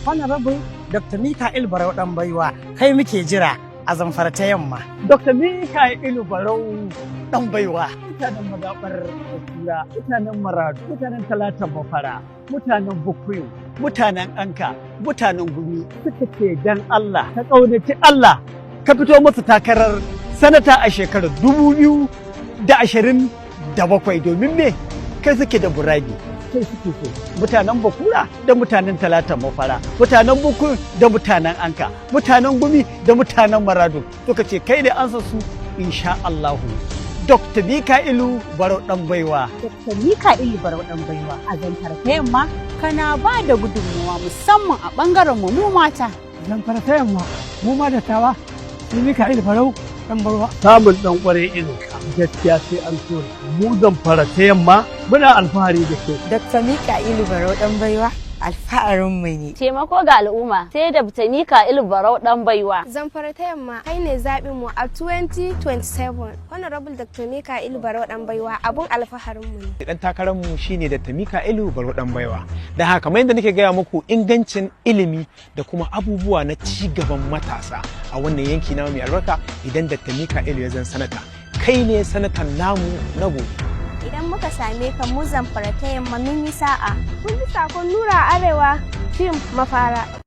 Honorable Dr. Mika'ilu Barau ɗan baiwa kai muke jira a Zamfara ta yamma. Dr. Mika'ilu Barau ɗan baiwa. Mutanen mazaɓar Basira, mutanen Maradu, mutanen Talatan Mafara, mutanen Bukuyu, mutanen Anka, mutanen Gumi suka ce dan Allah, ka ƙaunaci Allah, ka fito musu takarar sanata a shekarar 2027 domin me kai suke da buragi. Kai suke so mutanen Bakura da mutanen Talatan Mafara, mutanen Bukuyu da mutanen Anka, mutanen Gumi da mutanen Maradu suka ce kai da ansa su insha Allahu. Dr. Mika'ilu Barau ɗan baiwa. Dr. Mika'ilu Barau ɗan baiwa a Zamfara ta yamma kana ba da gudunmuwa musamman a ɓangaren mu mata. Zamfara ta yamma mu ma da tawa ni Mika'ilu Barau ɗan baiwa. Samun ɗan ƙwarai irin ka gaskiya sai an so mu Zamfara ta yamma muna alfahari da ke. Dr. Mika'ilu Barau ɗan baiwa alfaharin mu ne. Taimako ga al'umma sai da Dr. Mika'ilu Barau ɗan baiwa. Zamfara ta yamma kai ne zaɓin mu a 2027. Honorable Dr. Mika'ilu Barau ɗan baiwa abun alfaharin mu ne. Dan takarar mu shine Dr. Mika'ilu Barau ɗan baiwa. Da haka kamar yadda nake gaya muku ingancin ilimi da kuma abubuwa na ci gaban matasa a wannan yanki na mai albarka idan Dr. Mika'ilu ya zan sanata. Kai ne sanatan namu na gobe. Idan muka same ka mu Zamfara ta yamma mun yi sa'a. Kun ji sakon Nura arewa fim mafara.